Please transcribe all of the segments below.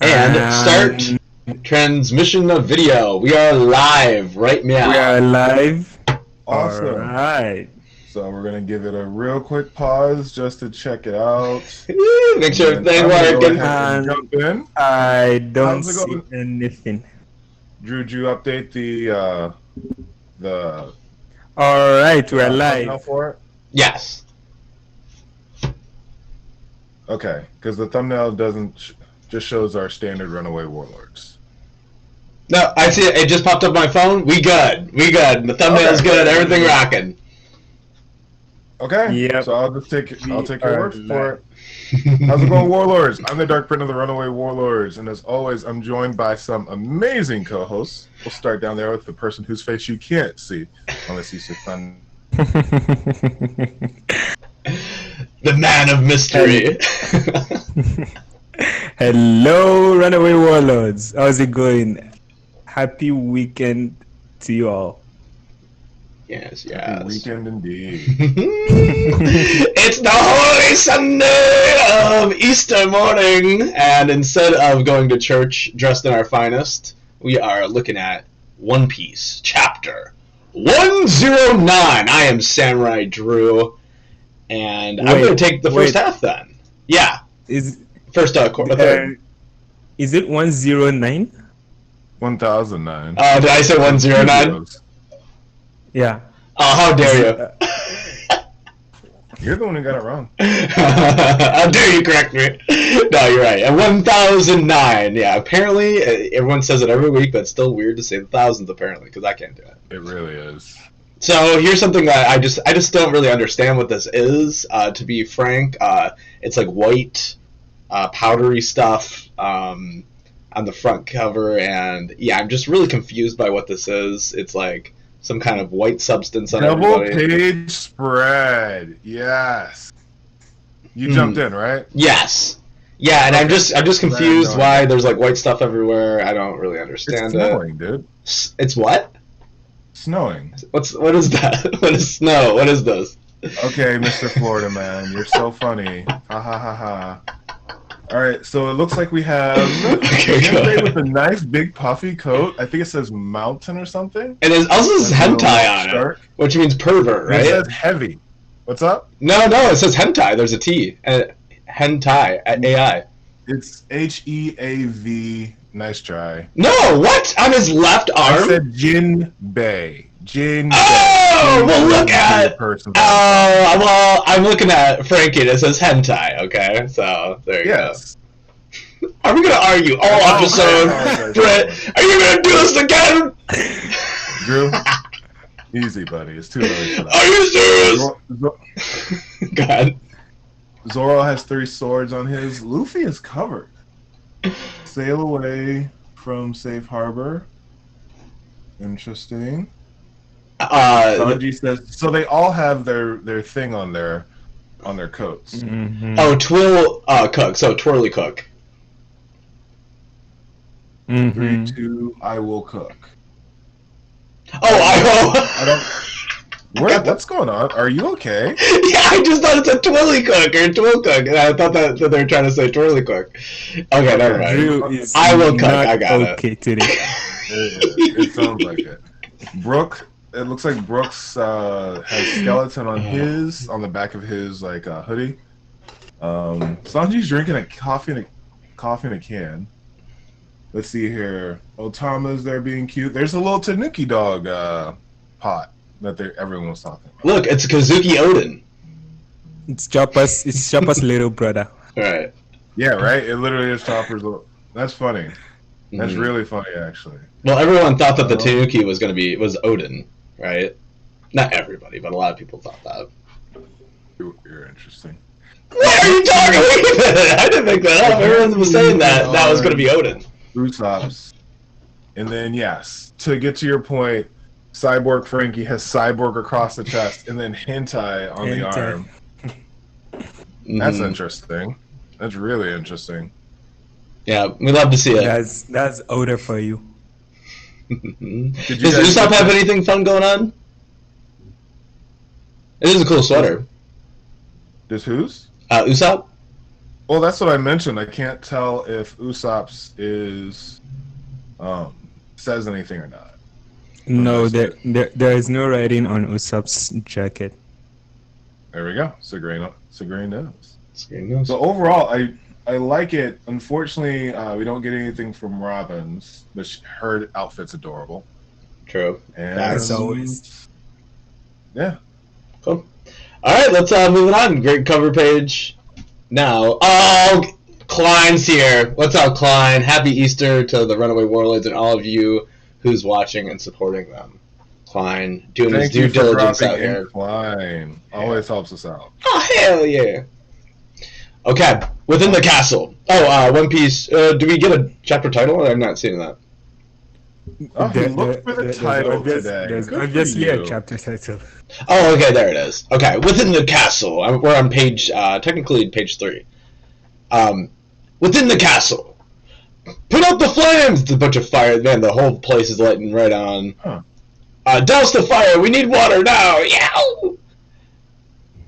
And start transmission of video. We are live right now. We are live. Awesome. All right. So we're gonna give it a real quick pause just to check it out. Make sure everything working. Jump in. I don't How's it see going? anything. Drew, did you update the All right, we're thumbnail live. for it? Yes. Okay, because the thumbnail doesn't just shows our standard Runaway Warlords. No, I see it. It just popped up on my phone. We good. We good. The thumbnail's Okay. good. Everything rocking. Okay. Yep. So I'll take your word for it. How's How's it going, Warlords? I'm the DarkBriton of the Runaway Warlords, and as always, I'm joined by some amazing co-hosts. We'll start down there with the person whose face you can't see, unless you see fun. The man of mystery. Hello, Runaway Warlords. How's it going? Happy weekend to you all. Yes, Happy yes. weekend indeed. It's the Holy Sunday of Easter morning, and instead of going to church dressed in our finest, we are looking at One Piece, chapter 109. I am Samurai Drew, and I'm going to take the first half then. Yeah, Is first third. is it 109? 1009. Did I say 109? Yeah. Oh, how dare you! You're the one who got it wrong. How dare you correct me? No, you're right. And 1009. Yeah, apparently everyone says it every week, but it's still weird to say the thousands apparently because I can't do it. It really is. So here's something that I just don't really understand what this is. To be frank, it's like white, powdery stuff on the front cover, and yeah, I'm just really confused by what this is. It's like some kind of white substance on Double everybody. page spread. Yes. You jumped in, right? Yes. Yeah, and Okay. I'm just confused Right on. why there's like white stuff everywhere. I don't really It's understand snowing, dude. it. It's what? Snowing. What is that? What is snow? What is this? Okay, Mr. Florida man, you're so funny. Ha ha ha ha. All right, so it looks like we have Okay, go Hentai ahead. with a nice big puffy coat. I think it says mountain or something. And it also says That's a little hentai on it, stark. which means pervert, It right? says heavy. What's up? No, it says hentai. There's a T. Hentai at AI. It's HEAV. Nice try. No, what? On his left I arm? said Jin Bay. Jin Oh, Bay. well, look Jin at- person. well, I'm looking at Frankie and it says hentai, okay? So, there you Yes. go. Are we gonna argue all episode? Brett, are you gonna do this again? Drew, easy, buddy. It's too early for that. Are you serious? God. Zoro has 3 swords on his. Luffy is covered. Sail away from safe harbor. Interesting. Sanji says so. They all have their thing on their coats. Mhm. Oh, Twill Cook, so Twirly Cook. Mhm. 3, 2. I will cook. Oh, I don't. What's going on? Are you okay? Yeah, I just thought it said Twirly Cook or Twill Cook, and I thought that they were trying to say Twirly Cook. Okay, never mind. Drew is I will cook, not I got it. okay today. It sounds like it. Brooke. It looks like Brooks has skeleton on the back of his like hoodie. Sanji's drinking a coffee in a can. Let's see here. Otama's there being cute. There's a little Tanuki dog pot that everyone was talking about. Look, it's Kazuki Odin. It's Chopper's little brother. Right. Yeah, right. It literally is Chopper's. That's funny. That's Mhm. really funny, actually. Well, everyone thought that the Tanuki was Odin, right? Not everybody, but a lot of people thought that. You're interesting. What are you talking about? I didn't make that up. Everyone was saying that was going to be Odin. Usopp's. And then, yes, to get to your point, Cyborg Frankie has Cyborg across the chest and then hentai on the Hentai. arm. That's Mhm. interesting. That's really interesting. Yeah, we love to see it. That's older for you. Does Usopp have anything fun going on? It is a cool sweater. Does whose? Usopp? Well, that's what I mentioned. I can't tell if Usopp's is says anything or not. No, there is no writing on Usopp's jacket. There we go. Segura knows. Screen knows. So overall, I like it. Unfortunately, we don't get anything from Robin's, but her outfit's adorable. True. And As always. Yeah. Cool. All right, let's move on. Great cover page. Now, oh, Klein's here. What's up, Klein? Happy Easter to the Runaway Warlords and all of you who's watching and supporting them. Klein doing his due diligence out here. Klein always helps us out. Oh, hell yeah. Okay, within the castle. Oh, One Piece. Do we get a chapter title? I'm not seeing that. Oh, he looked for the title today. There's Good obviously for a you. chapter title. Oh, okay, there it is. Okay, within the castle. We're on page, technically page 3. Within the castle. Put out the flames! There's a bunch of fire. Man, the whole place is lighting right on. Huh. Douse the fire! We need water now! Yow!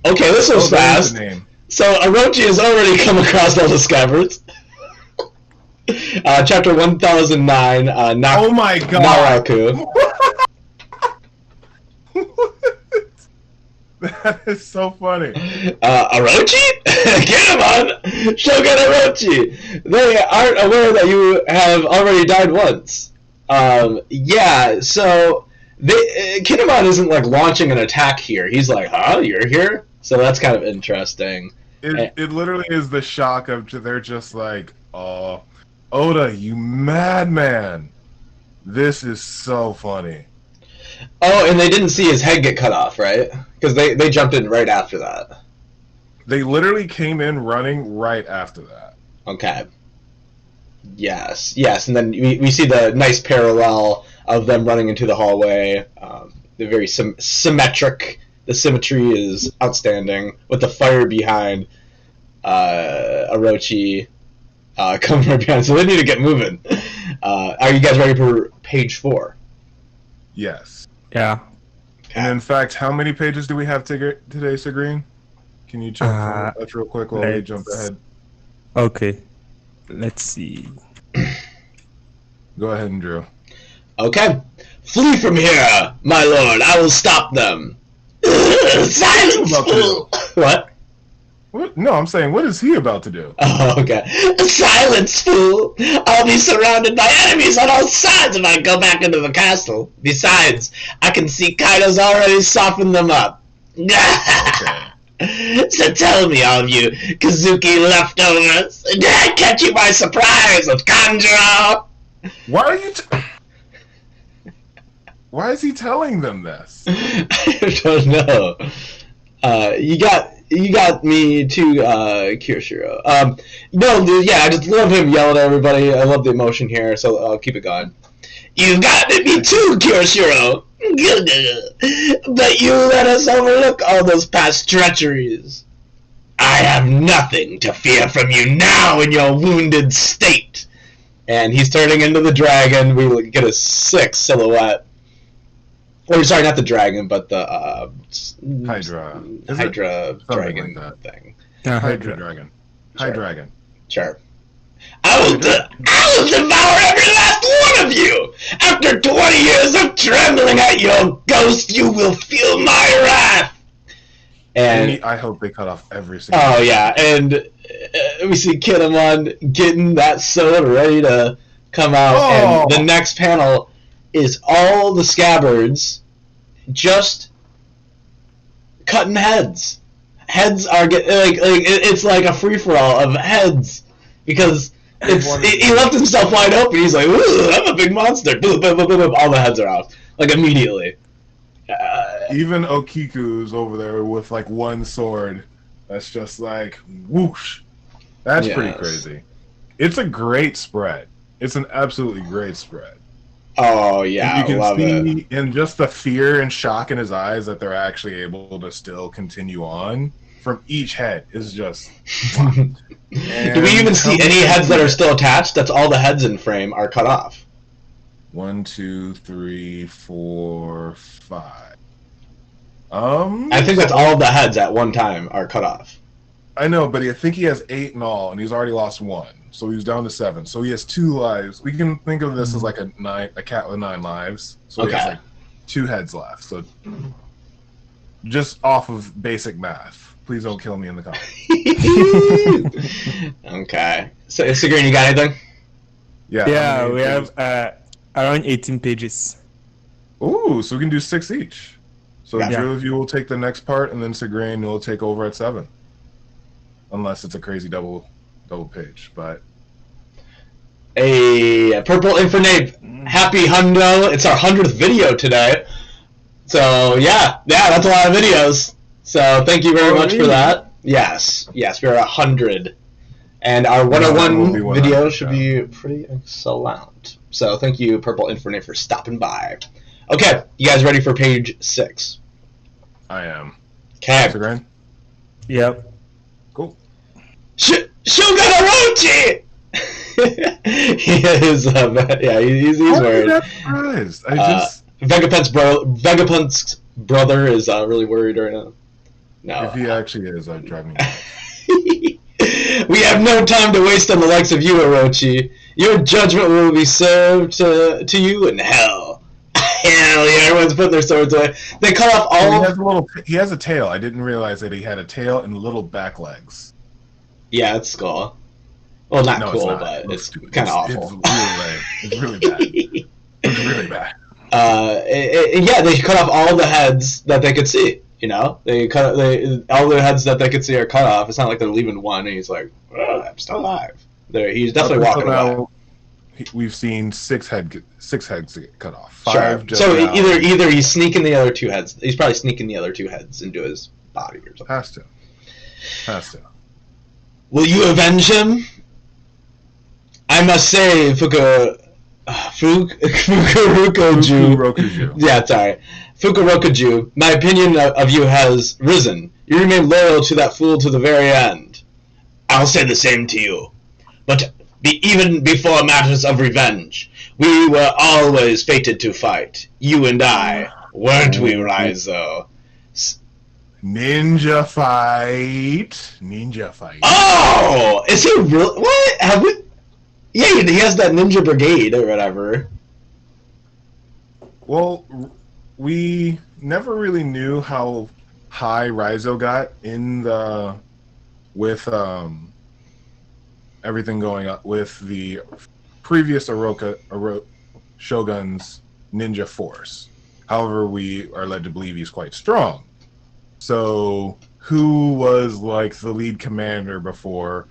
Okay, this was There's fast. the name. So Orochi has already come across all the scabbards. Chapter 1009, Oh my god! Naraku. That is so funny. Orochi? Get him on! Shogun Orochi! They aren't aware that you have already died once. Yeah, so Kinemon isn't like launching an attack here. He's like, huh? You're here? So that's kind of interesting. It literally is the shock of they're just like, oh, Oda, you madman. This is so funny. Oh, and they didn't see his head get cut off, right? Because they jumped in right after that. They literally came in running right after that. Okay. Yes, and then we see the nice parallel of them running into the hallway. They're very symmetric. The symmetry is outstanding, with the fire behind Orochi coming right behind. So they need to get moving. Are you guys ready for page 4? Yes. Yeah. And in fact, how many pages do we have today, Sagreen? Can you check that real quick while we jump ahead? Okay. Let's see. Go ahead and Drew. Okay. Flee from here, my lord. I will stop them. Silence, fool! What? What? No, I'm saying, what is he about to do? Oh, okay. Silence, fool! I'll be surrounded by enemies on all sides if I go back into the castle. Besides, I can see Kaido's already softened them up. So tell me, all of you Kazuki leftovers, did I catch you by surprise with Kanjuro? Why are you... Why is he telling them this? I don't know. You got me too, Kirishiro. No, dude, yeah, I just love him yelling at everybody. I love the emotion here, so I'll keep it going. You got me too, Kirishiro. But you let us overlook all those past treacheries. I have nothing to fear from you now in your wounded state. And he's turning into the dragon. We will get a sick silhouette. Or sorry, not the dragon, but the Hydra. Hydra dragon like thing. Hydra dragon. Sure. Hydra. Sure. I will devour every last one of you! After 20 years of trembling at your ghost, you will feel my wrath! And I hope they cut off every single oh yeah, and we see Kinemon getting that sword ready to come out, and the next panel is all the scabbards just cutting heads. Heads are it's like a free for all of heads because he left himself wide open. He's like, ooh, I'm a big monster. Boom, boom, boom, boom, boom. All the heads are off like immediately. Even Okiku's over there with like one sword. That's just like whoosh. That's pretty crazy. It's a great spread. It's an absolutely great spread. Oh yeah, you can love see it. in just the fear and shock in his eyes that they're actually able to still continue on from each head is just. Do we even see any heads that are still attached? That's all the heads in frame are cut off. 1, 2, 3, 4, 5. I think that's all of the heads at one time are cut off. I know, but I think he has 8 in all, and he's already lost 1. So he's down to 7. So he has 2 lives. We can think of this as like a cat with 9 lives. So he has like 2 heads left. So just off of basic math. Please don't kill me in the comments. Okay. So Green, you got anything? Yeah, we have around 18 pages. Ooh, so we can do 6 each. So Yeah. Drew of you will take the next part, and then Segrain will take over at 7. Unless it's a crazy double page, but A Purple Infinite, happy hundo. It's our 100th video today. So yeah, that's a lot of videos. So thank you very much for that. Yes, we're 100. And our 101 video should be pretty excellent. So thank you, Purple Infinite, for stopping by. Okay, you guys ready for page 6? I am. Okay. Segrain? Yep. Cool. Shugararochi! He's worried. I'm surprised. Vegapunk's brother is really worried right now. No. If he actually is, I'd drive me nuts. We have no time to waste on the likes of you, Orochi. Your judgment will be served to you in hell. Hell yeah, everyone's putting their swords away. They cut off all... He has a tail. I didn't realize that he had a tail and little back legs. Yeah, it's cool. Well, not cool, it's not. but it's Stupid. kind of awful. It's really bad. It's really bad. They cut off all the heads that they could see. You know, all the heads that they could see are cut off. It's not like they're leaving one, and he's like, oh, "I'm still alive." He's definitely walking away. We've seen 6 heads get cut off. 5 Sure. just So now. either he's sneaking the other 2 heads. He's probably sneaking the other 2 heads into his body or something. Has to. Will you avenge him? I must say, Fukurokuju. Yeah, sorry. Fukurokuju, my opinion of you has risen. You remain loyal to that fool to the very end. I'll say the same to you. But even before matters of revenge, we were always fated to fight. You and I. Weren't we, Raizo? Ninja fight. Oh! Is he really? What? Have we? Yeah, he has that ninja brigade or whatever. Well, we never really knew how high Raizo got with everything going up with the previous Shogun's ninja force. However, we are led to believe he's quite strong. So, who was like the lead commander before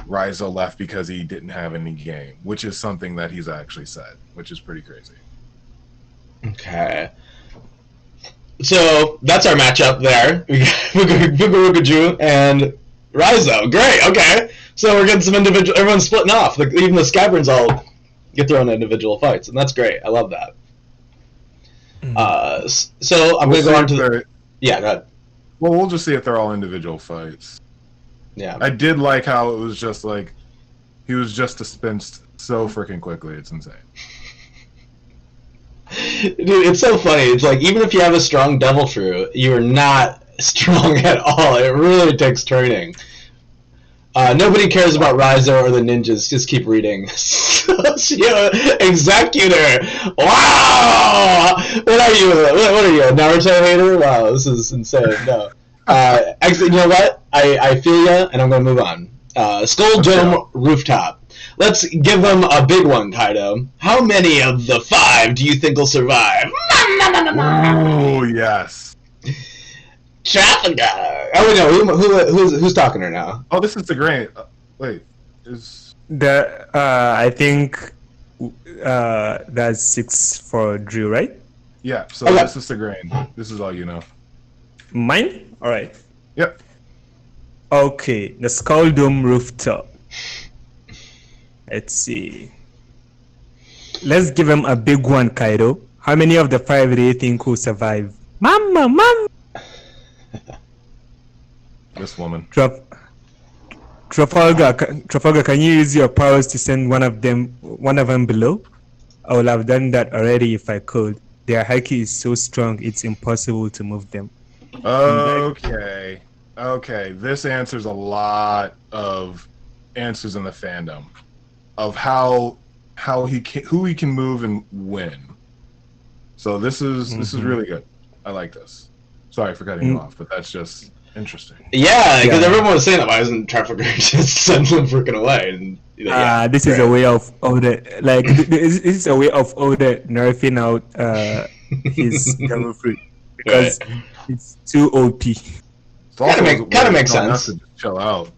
Raizo left because he didn't have any game? Which is something that he's actually said, which is pretty crazy. Okay. So, that's our matchup there. We got Fukurokuju and Raizo. Great, okay. So we're getting some individual... Everyone's splitting off. Like, even the Scabrons all get their own individual fights, and that's great. I love that. So I'm going to go on to the... Yeah, go ahead. Well, we'll just see if they're all individual fights. Yeah. I did like how it was just like... He was just dispensed so freaking quickly. It's insane. Dude, it's so funny. It's like, even if you have a strong devil fruit, you are not strong at all. It really takes training. Nobody cares about Raizo or the ninjas. Just keep reading. Executor! Wow! What are you? What are you, a Naruto hater? Wow, this is insane. No. Actually, you know what? I feel ya, and I'm going to move on. Skull Dome Rooftop. Let's give them a big one, Kaido. How many of the 5 do you think will survive? Oh, yes. Trafficker. Oh, wait, no. Who's talking right now? Oh, this is the great. Wait, is I think that's 6 for Drew, right? yeah. So Okay. This is the grain. This is all you know. Mine? All right. Yep. Okay, the Skull Dome Rooftop. Let's see. Let's give him a big one, Kaido. How many of the 5 do you think will survive? Mama! This woman. Trafalgar, can you use your powers to send one of them below? I would have done that already if I could. Their haki is so strong, it's impossible to move them. Okay. Okay, this answers a lot of answers in the fandom of how who he can move and when. So this is really good. I like this. Sorry for cutting you off, but that's just interesting. Yeah, because everyone was saying that. Why isn't Trafficker just send them freaking away? And this is a way of order. Like this is a way of order nerfing out his devil fruit because it's too OP. Kind of makes sense. To just chill out.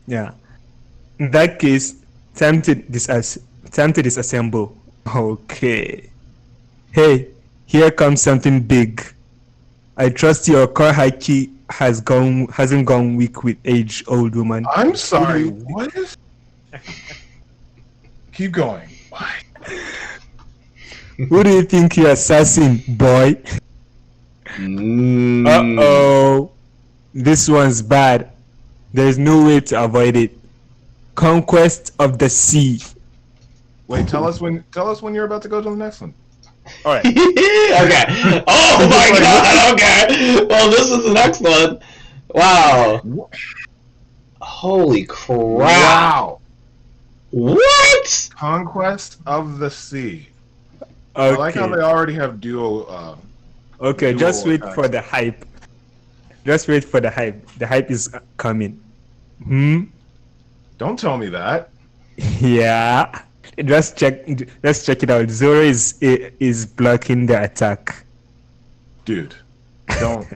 Yeah. In that case, time to disassemble. Okay. Hey, here comes something big. I trust your core haki hasn't gone weak with age, old woman. I'm sorry. What is? Keep going. Why? Who do you think you're assassin, boy? Uh-oh. This one's bad. There's no way to avoid it. Conquest of the Sea. Wait, tell us when you're about to go to the next one. All right. Okay. Oh my god. Okay. Well, this is the next one. Wow. Holy crap. Wow. What? Conquest of the Sea. Okay. I like how they already have duo. Okay, duo just wait attacks. for the hype. Just wait for the hype. The hype is coming. Don't tell me that. Yeah. Just check it out. Zoro is blocking the attack. Dude. Don't.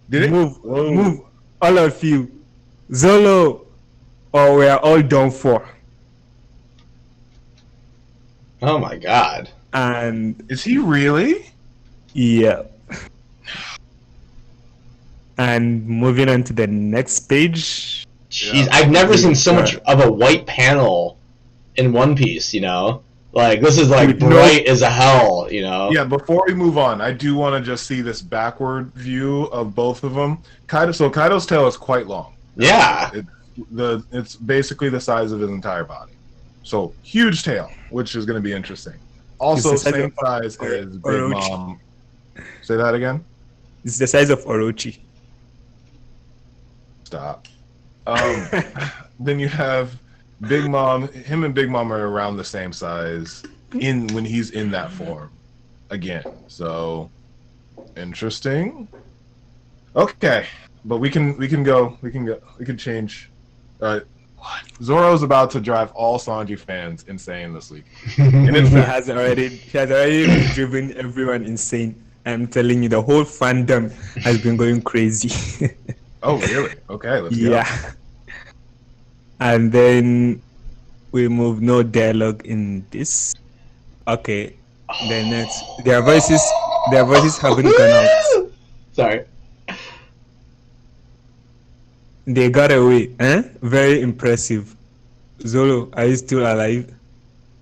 Did it? Move, all of you. Zolo, or we are all done for. Oh my god. And Is he really? yeah. And moving on to the next page. Jeez, I've never seen so much of a white panel in One Piece, you know? Like, this is like bright as a hell, you know? Yeah, before we move on, I do want to just see this backward view of both of them. Kaido's tail is quite long. Yeah. It's basically the size of his entire body. So, huge tail, which is going to be interesting. Also, same size as Big Mom. Say that again? It's the size of Orochi. Stop. Then you have Big Mom. Him and Big Mom are around the same size when he's in that form again. So interesting. Okay, but we can change. Zoro's about to drive all Sanji fans insane this week. And He has already driven everyone insane. I'm telling you, the whole fandom has been going crazy. Oh, really? Okay, let's go. Yeah. And then we move no dialogue in this. Okay. Then next, their voices haven't gone out. Sorry. They got away, Very impressive. Zoro, are you still alive?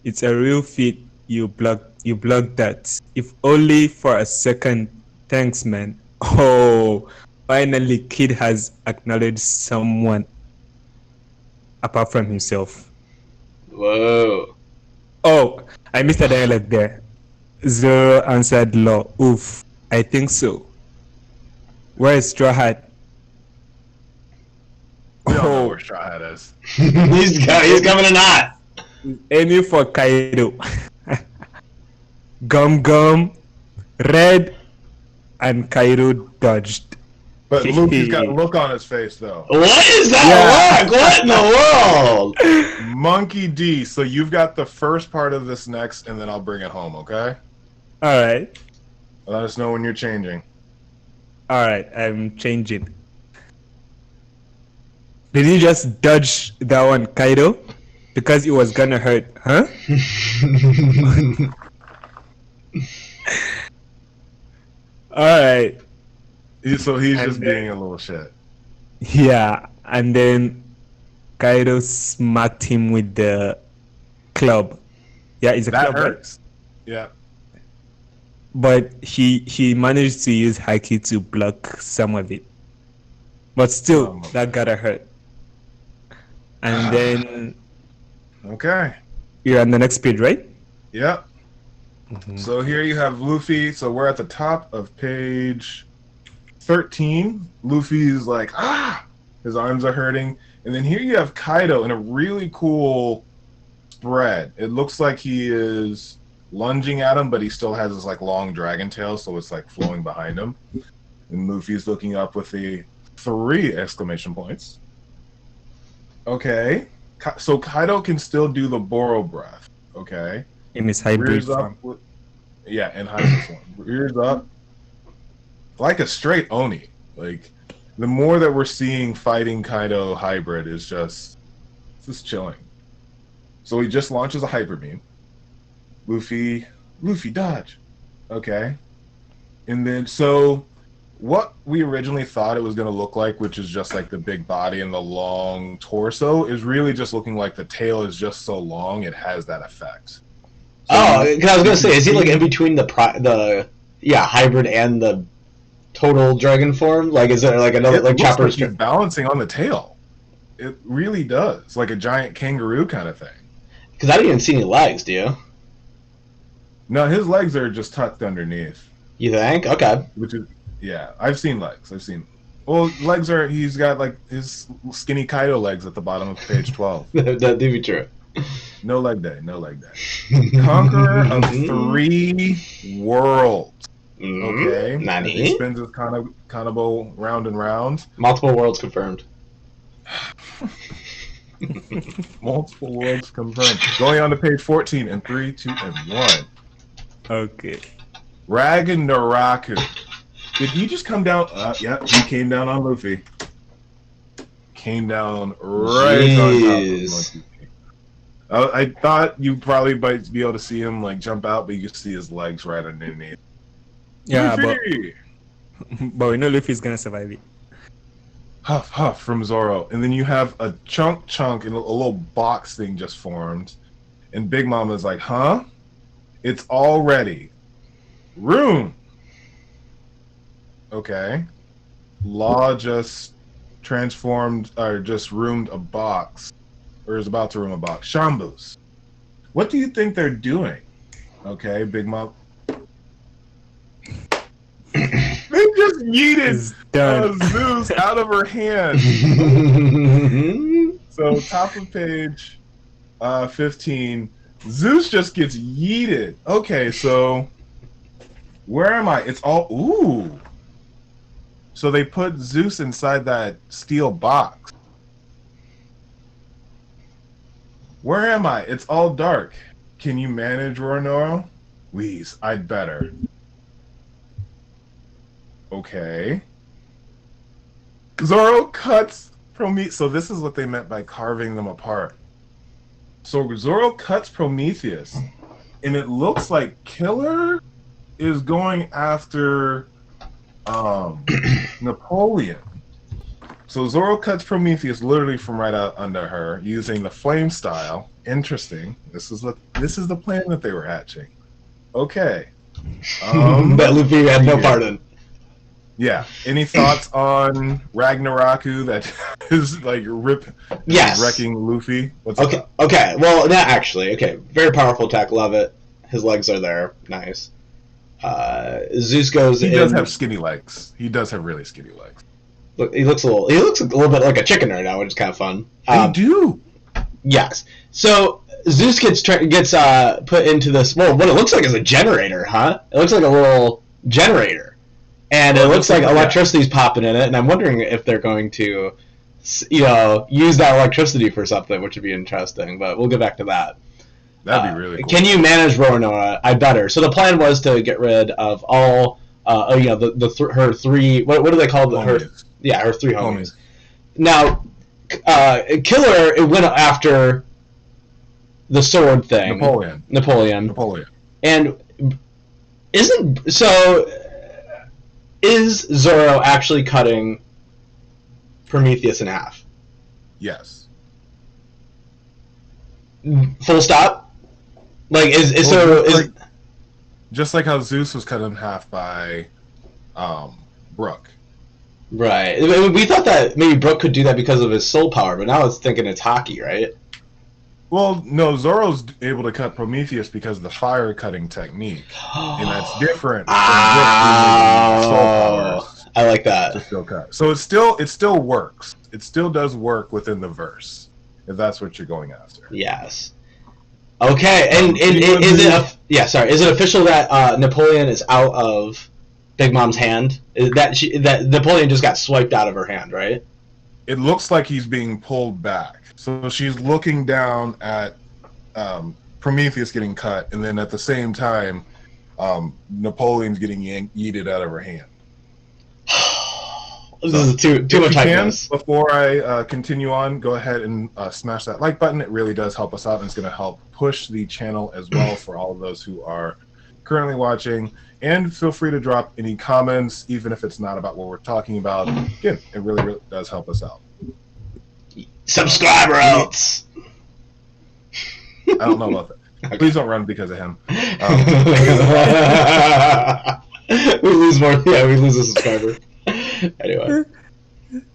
It's a real feat. You blocked that. If only for a second. Thanks, man. Oh, finally, Kid has acknowledged someone apart from himself. Whoa. Oh, I missed a dialogue there. Zoro answered Law. Oof, I think so. Where is Straw Hat? We don't know where Straw Hat is. he's coming or not. Aiming for Kaido. Gum, Red, and Kaido dodged. But Luffy's got a look on his face, though. What is that look? What in the world? Monkey D. So you've got the first part of this next, and then I'll bring it home, okay? All right. Let us know when you're changing. All right, I'm changing. Did you just dodge that one, Kaido? Because it was gonna hurt, huh? All right. So he's just being a little shit. Yeah, and then Kaido smacked him with the club. Yeah, it's a That club. hurts. Right? Yeah. But he managed to use Haki to block some of it. But still, that gotta hurt. And then Okay. you're on the next page, right? Yep. So here you have Luffy. So we're at the top of page 13, Luffy's like, his arms are hurting. And then here you have Kaido in a really cool spread. It looks like he is lunging at him, but he still has his like long dragon tail, so it's like flowing behind him. And Luffy's looking up with the 3 exclamation points. Okay. So Kaido can still do the Boro breath. Okay. In his hybrid Rears form. up in hybrid form. Rears up like a straight Oni. Like, the more that we're seeing fighting Kaido hybrid is just chilling. So he just launches a hyper beam. Luffy dodge. Okay. And then, so what we originally thought it was going to look like, which is just like the big body and the long torso, is really just looking like the tail is just so long it has that effect. So because I was gonna say, is he like in between the hybrid and the total dragon form? Like, is there like another like Chopper's he's balancing on the tail? It really does, like a giant kangaroo kind of thing. Because I didn't even see any legs. Do you? No, his legs are just tucked underneath. You think? Okay. Which is, yeah, I've seen legs. Well, legs are, he's got like his skinny Kaido legs at the bottom of page 12. That do be true. No leg day. Conqueror of 3 worlds. Okay. Nani? He spins his Kanabo round and round. Multiple worlds confirmed. Multiple worlds confirmed. Going on to page 14 in 3, 2, and 1. Okay. Ragnaraku. Did he just come down? Yep, he came down on Luffy. Came down right on top of Luffy. I thought you probably might be able to see him like jump out, but you could see his legs right underneath. Yeah, Luffy! but we know Luffy's gonna survive it. Huff, huff from Zoro. And then you have a chunk and a little box thing just formed. And Big Mama's like, huh? It's all ready. Room. Okay. Law just transformed, or just roomed a box. Or is about to room a box. Shambus. What do you think they're doing? Okay, Big Mom. They just yeeted Zeus out of her hand. So top of page 15, Zeus just gets yeeted. Okay, so where am I? It's all ooh. So they put Zeus inside that steel box. Where am I? It's all dark. Can you manage Roronoa? Please, I'd better. Okay. Zoro cuts Prometheus. So this is what they meant by carving them apart. So Zoro cuts Prometheus, and it looks like Killer is going after Napoleon. So Zoro cuts Prometheus literally from right out under her using the flame style. Interesting. This is the plan that they were hatching. Okay. That Luffy had no part in. Yeah. Any thoughts on Ragnaraku that is like wrecking Luffy? What's okay. up? Okay. Well, not actually. Okay. Very powerful attack. Love it. His legs are there. Nice. Zeus goes in. He does have skinny legs. He does have really skinny legs. Look, he looks a little bit like a chicken right now, which is kind of fun. They do. Yes. So Zeus gets put into this. Well, what it looks like is a generator, huh? It looks like a little generator. And it looks like electricity's popping in it, and I'm wondering if they're going to, use that electricity for something, which would be interesting. But we'll get back to that. That'd be really cool. Can you manage Roronoa? I better. So the plan was to get rid of all, her 3. What do they call her? Yeah, her 3 homies. Now, Killer it went after the sword thing. Napoleon. And is Zoro actually cutting Prometheus in half? Yes. Full stop? Like, just like how Zeus was cut in half by Brook. Right. We thought that maybe Brook could do that because of his soul power, but now it's thinking it's hockey, right? Well, no, Zoro's able to cut Prometheus because of the fire cutting technique, and that's different from Brook soul powers. I like to that. still cut. So it still works. It still does work within the verse, if that's what you're going after. Yes. Okay, and you wanna is do- is it official that Napoleon is out of Big Mom's hand? That Napoleon just got swiped out of her hand, right? It looks like he's being pulled back. So she's looking down at Prometheus getting cut, and then at the same time, Napoleon's getting yeeted out of her hand. This is too much hypeness. Before I continue on, go ahead and smash that like button. It really does help us out, and it's going to help push the channel as well for all of those who are currently watching. And feel free to drop any comments, even if it's not about what we're talking about. Again, it really, really does help us out. Subscriber outs. I don't know about that. Okay. Please don't run because of him. We lose more. Yeah, we lose a subscriber. Anyway.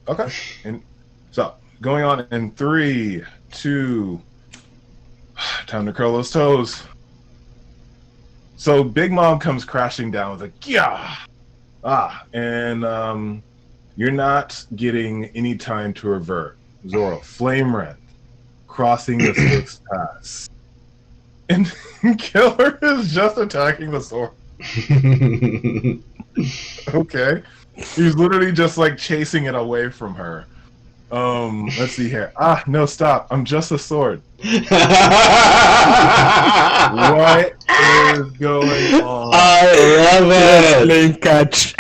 Okay. And so, going on in 3, 2, time to curl those toes. So Big Mom comes crashing down with a yeah, and you're not getting any time to revert. Zoro, flame rend, crossing the Styx Pass, and Killer is just attacking the sword. Okay, he's literally just like chasing it away from her. Let's see here. No, stop! I'm just a sword. What is going on? I love it. Playing catch.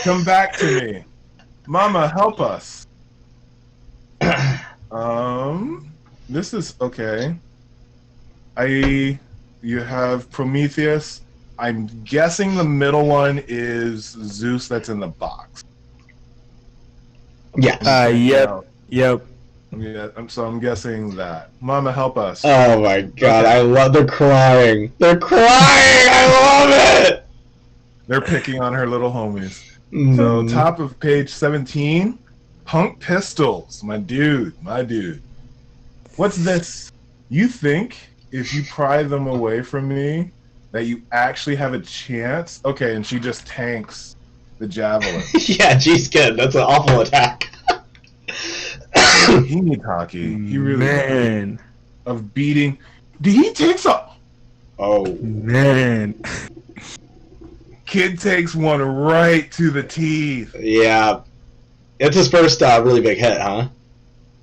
Come back to me, Mama. Help us. This is okay. You have Prometheus. I'm guessing the middle one is Zeus. That's in the box. Yeah. Yep. Yeah. I'm guessing that. Mama, help us. Oh my god, I love. They're crying. They're crying. I love it. They're picking on her little homies. So top of page 17, Punk Pistols, my dude. What's this? You think if you pry them away from me that you actually have a chance? Okay, and she just tanks the javelin. Yeah, geez, kid, that's an awful attack. He needs hockey. He really Man. of beating. Did he take some? Oh Man. Kid takes one right to the teeth. yeah, it's his first really big hit, huh?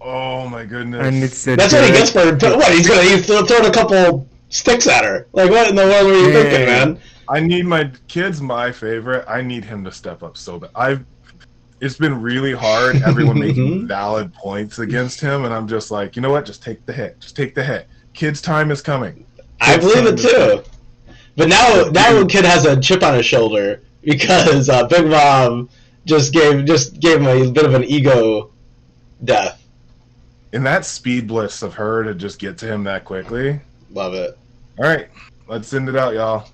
Oh my goodness. And it's a That's what he gets for what? He's throwing a couple sticks at her. Like, what in the world were you thinking, man? I need my my favorite. I need him to step up so bad. It's been really hard. Everyone making valid points against him, and I'm just like, you know what? Just take the hit. Just take the hit. Kid's time is coming. I believe it too. But now Kid has a chip on his shoulder because Big Mom just gave him a bit of an ego death. And that speed blitz of her to just get to him that quickly. Love it. All right, let's send it out, y'all.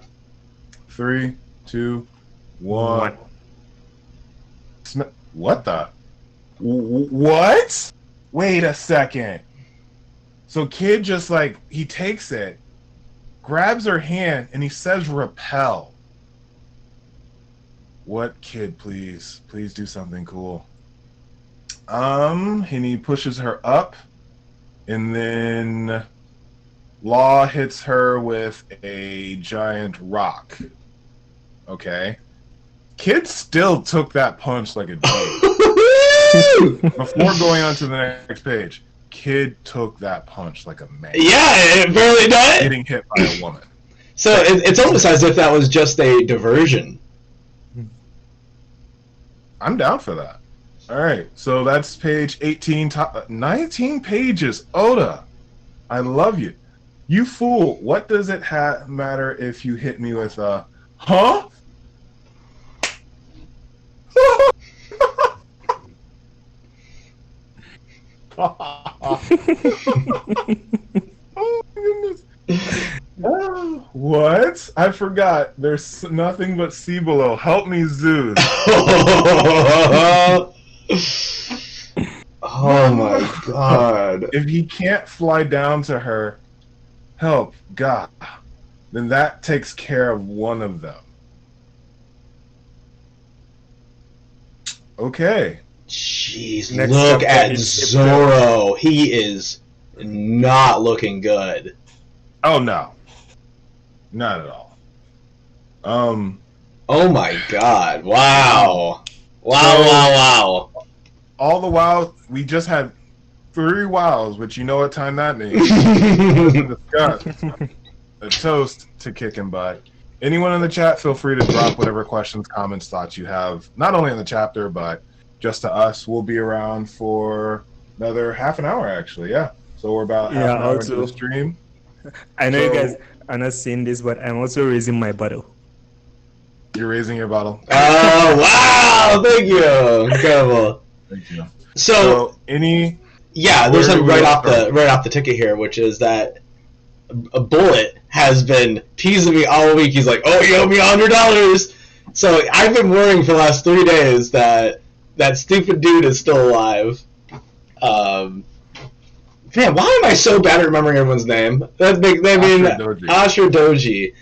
3, 2, 1. What the? What? Wait a second. So Kid just like, he takes it, grabs her hand, and he says repel. What, Kid, please? Please do something cool. And he pushes her up, and then Law hits her with a giant rock. Okay. Kid still took that punch like a G. Before going on to the next page, Kid took that punch like a man. Yeah, it barely does. Getting hit by a woman. So it's almost as if that was just a diversion. I'm down for that. All right, so that's page 18, 19 pages. Oda, I love you. You fool. What does it matter if you hit me with a, huh? Oh my goodness. What? I forgot. There's nothing but sea below. Help me, Zeus. Oh my god. If he can't fly down to her, help, God, then that takes care of one of them. Okay. Jeez, Next look chapter at is Zoro. He is not looking good. Oh no, not at all. Oh my god. Wow. Wow, So- wow, All the while, we just had 3 wows, which you know what time that means. wow. Discuss a toast to kicking butt. Anyone in the chat, feel free to drop whatever questions, comments, thoughts you have, not only in the chapter, but just to us. We'll be around for another half an hour, actually. Yeah. So we're about half an hour into the stream. I know you So- guys are not seeing this, but I'm also raising my bottle. You're raising your bottle. Oh, wow. Thank you. Incredible. Thank you. So any... yeah, there's Where something do we right off the ticket here, which is that a Bullet has been teasing me all week. He's like, "Oh, you owe me $100." So I've been worrying for the last 3 days that that stupid dude is still alive. Man, why am I so bad at remembering everyone's name? That big. I mean, Ashur Doji.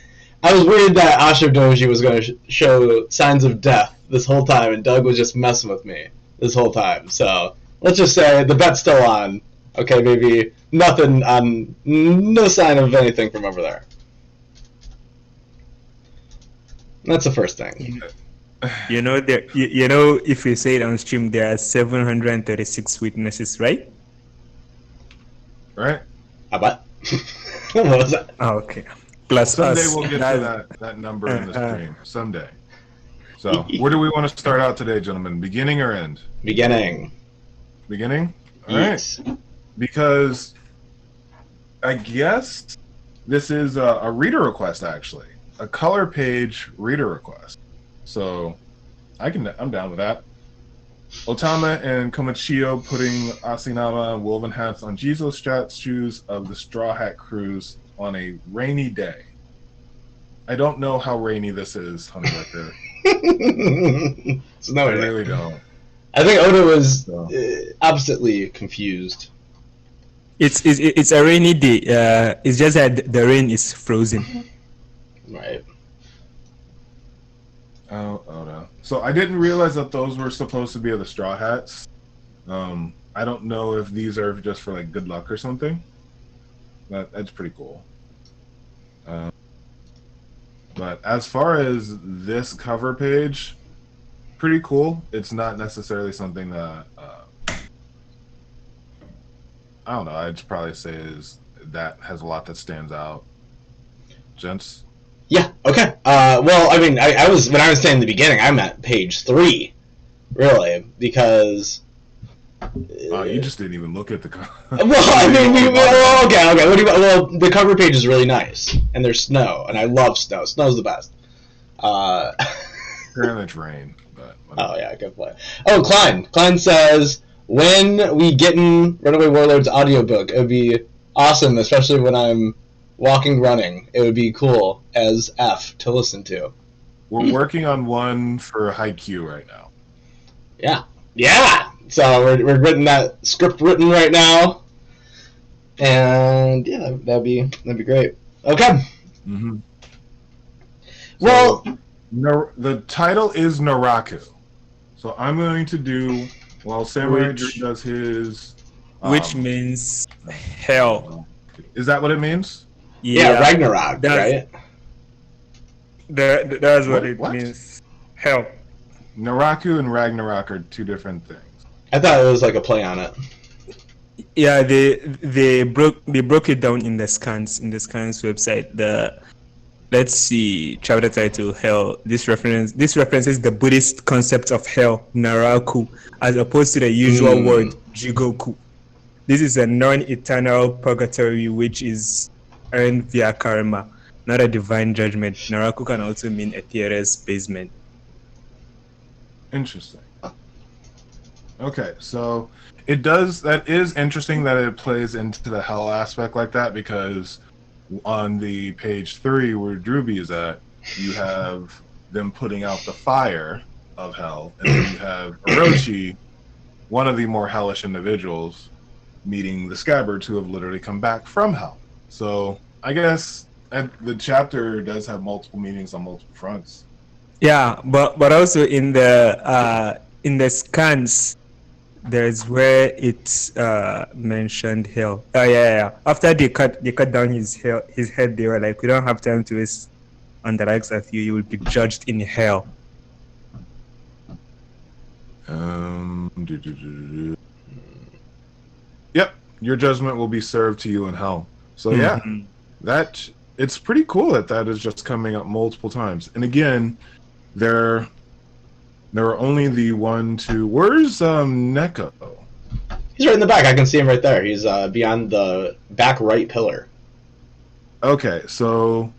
I was worried that Ashur Doji was going to show signs of death this whole time, and Doug was just messing with me this whole time. So let's just say the bet's still on. Okay, maybe nothing on, no sign of anything from over there. That's the first thing. You know, you know, if you say it on stream, there are 736 witnesses, right? Right? What? What was that? Oh, okay. Plus Someday us. we'll get to that number in the stream. Someday. So, where do we want to start out today, gentlemen? Beginning or end? Beginning. Beginning? All right. Yes. Because I guess this is a reader request, actually. A color page reader request. So, I'm down with that. Otama and Komichio putting Asinama woven hats on Jizo's statues of the Straw Hat Crews on a rainy day. I don't know how rainy this is, Honey Liquor. It's no I idea. really don't. I think Oda was So. absolutely confused. It's a rainy day. It's just that the rain is frozen. Right. Oh no. So I didn't realize that those were supposed to be the Straw Hats. I don't know if these are just for like good luck or something. That's pretty cool. But as far as this cover page, pretty cool. It's not necessarily something that I don't know. I'd probably say is that has a lot that stands out. Gents. Yeah. Okay. Well, I mean, I was when I was saying in the beginning, I'm at page 3, really, because. You just didn't even look at the cover. Well, I mean, okay. What do you? Well, the cover page is really nice, and there's snow, and I love snow. Snow's the best. Apparently it's rain, but whatever. Oh yeah, good play. Oh, Klein says, when we get in Runaway Warlords audiobook, it would be awesome, especially when I'm running. It would be cool as F to listen to. We're working on one for Haikyuu right now. Yeah. So we're getting that script written right now, and yeah, that'd be great. Okay. Mm-hmm. Well, the title is Naraku, so I'm going to do while Samurai does his, which means hell. Is that what it means? yeah, Ragnarok, right? That's what it What? means. Hell. Naraku and Ragnarok are two different things. I thought it was like a play on it. Yeah, they broke it down in the scans website. Let's see, chapter title hell. This references the Buddhist concept of hell, Naraku, as opposed to the usual word Jigoku. This is a non-eternal purgatory which is earned via karma, not a divine judgment. Naraku can also mean a theater's basement. Interesting. Okay, so that is interesting that it plays into the hell aspect like that, because on the page 3 where Drewby is at, you have them putting out the fire of hell, and then you have Orochi, one of the more hellish individuals, meeting the scabbards who have literally come back from hell. So I guess the chapter does have multiple meanings on multiple fronts. Yeah, but also in the in the scans, there's where it's mentioned hell. Oh yeah. After they cut down his head, they were like, we don't have time to waste on the likes of you. You will be judged in hell. Yep, your judgment will be served to you in hell. So yeah, that it's pretty cool that is just coming up multiple times. And again, there are only the 1, 2. Where's Neko? He's right in the back. I can see him right there. He's beyond the back right pillar. Okay, so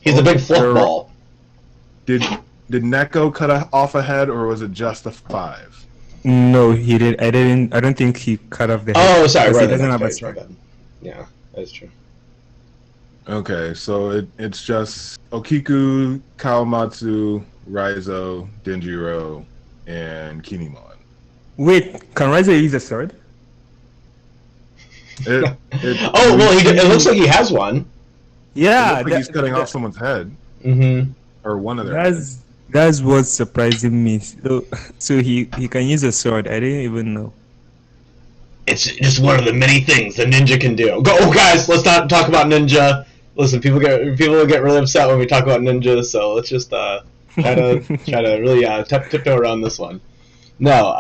he's a big fluff ball. Did Neko cut off a head, or was it just a 5? No, he did. I don't think he cut off the head. Oh, sorry. Right. He doesn't have a sword. Yeah, that is true. Okay, so it's just Okiku, Kawamatsu, Raizo, Denjiro, and Kinemon. Wait, can Raizo use a sword? Well, it looks like he has one. Yeah, like he's cutting off someone's head. Mm-hmm. Or one of their heads. That's what's surprising me. So he can use a sword. I didn't even know. It's just one of the many things the ninja can do. Guys, let's not talk about ninja. Listen, people get really upset when we talk about ninja, so let's just try to really tiptoe around this one. No,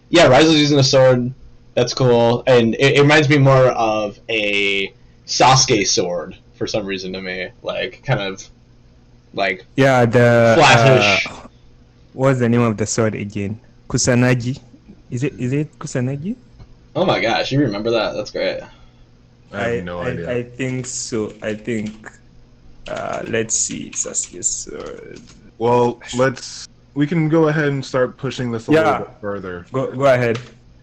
yeah, Raizo's using a sword. That's cool, and it reminds me more of a Sasuke sword for some reason to me, like kind of like the flattish. What's the name of the sword again? Kusanagi. Is it Kusanagi? Oh my gosh, you remember that? That's great. I have no idea. I think so. I think. Let's see, Sasuke's sword. Well, we can go ahead and start pushing this a little bit further. Go ahead.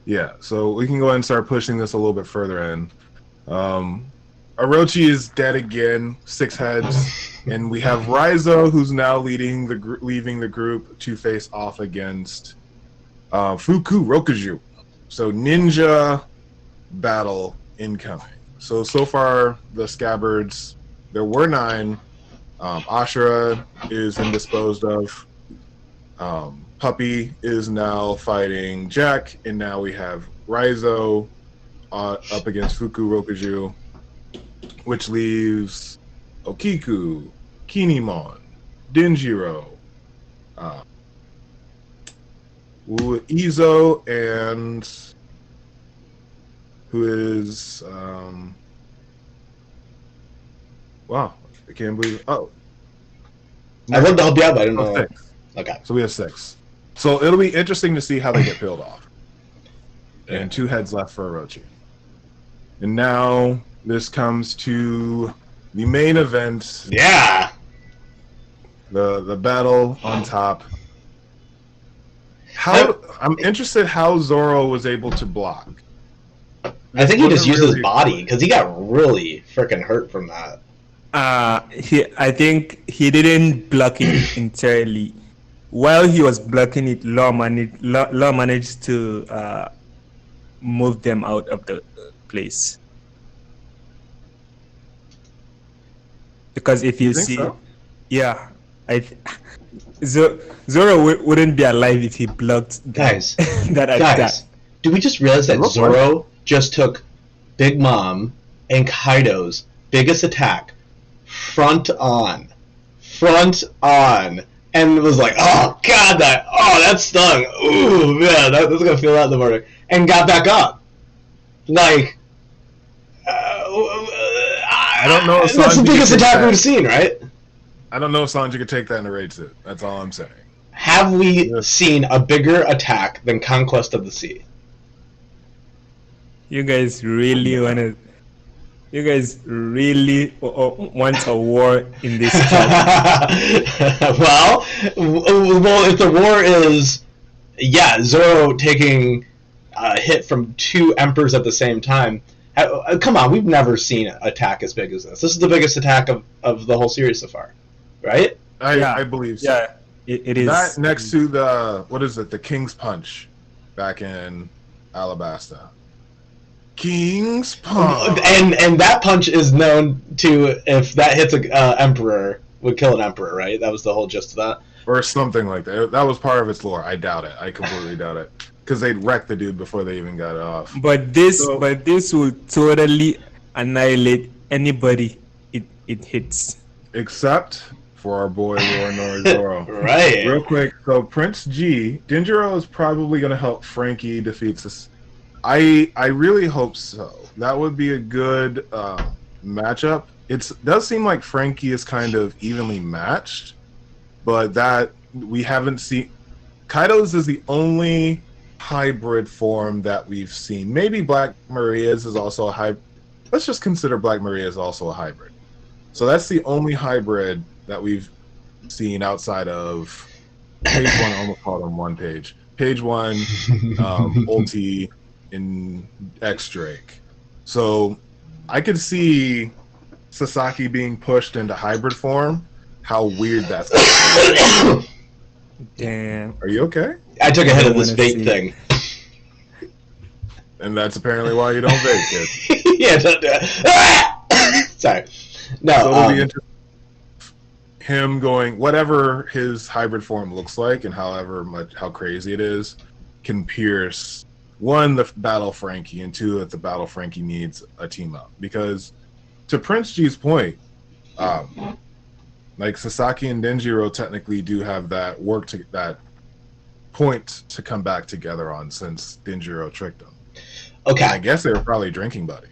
Yeah, so we can go ahead and start pushing this a little bit further in. Orochi is dead again, 6 heads, and we have Raizo, who's now leaving the group to face off against Fuku Rokuju. So ninja battle incoming. So far the scabbards, there were 9. Ashura is indisposed of. Puppy is now fighting Jack, and now we have Raizo up against Fuku Rokuju, which leaves Okiku, Kinemon, Denjiro, Izo, and who is wow, I can't believe. Oh, I wanted to help you out, but I didn't know. 6. Okay, so we have 6. So it'll be interesting to see how they get peeled off. And 2 heads left for Orochi. And now this comes to the main event. Yeah. The battle on top. I'm interested how Zoro was able to block. I think he just used his body because he got really freaking hurt from that. I think he didn't block it entirely. While he was blocking it, Law managed to move them out of the place. Because if you see, so? Yeah, Zoro wouldn't be alive if he blocked guys. that attack. Guys, do we just realize that Zoro just took Big Mom and Kaido's biggest attack front on, and was like, oh god, that stung. Ooh, man, that's gonna feel that in the morning, and got back up. Like, I don't know. If that's the biggest attack we've seen, right? I don't know if Sanji could take that in a raid suit. That's all I'm saying. Have we seen a bigger attack than Conquest of the Sea? You guys really want a war in this chapter? well, if the war is, Zoro taking a hit from 2 emperors at the same time. Come on, we've never seen an attack as big as this. This is the biggest attack of the whole series so far, right? I believe so. Yeah, it is. That next to the King's Punch back in Alabasta. King's Punch. And that punch is known to, if that hits a emperor, would kill an emperor, right? That was the whole gist of that. or something like that. That was part of its lore. I doubt it. I completely doubt it. Because they'd wrecked the dude before they even got off. But this will totally annihilate anybody it hits. Except for our boy Warlord Zoro. Right. Real quick, so Prince G, Denjiro is probably going to help Frankie defeat this. I really hope so. That would be a good matchup. It does seem like Frankie is kind of evenly matched, but that we haven't seen. Kaido's is the only hybrid form that we've seen. Maybe Black Maria's is also a hybrid. Let's just consider Black Maria is also a hybrid. So that's the only hybrid that we've seen outside of page one. I almost called on one page. Page one, Ulti in X Drake. So I could see Sasaki being pushed into hybrid form. How weird that's gonna be. Damn. Are you okay? I took a hit of this vape thing. And that's apparently why you don't vape, kid. Yeah, don't do it. Sorry. No, So it'll be interesting. Him going, whatever his hybrid form looks like and how crazy it is, can pierce, one, the Battle Frankie, and two, that the Battle Frankie needs a team up. Because to Prince G's point, like Sasaki and Denjiro technically do have that that point to come back together on, since Denjiro tricked them. okay. And I guess they were probably drinking buddies.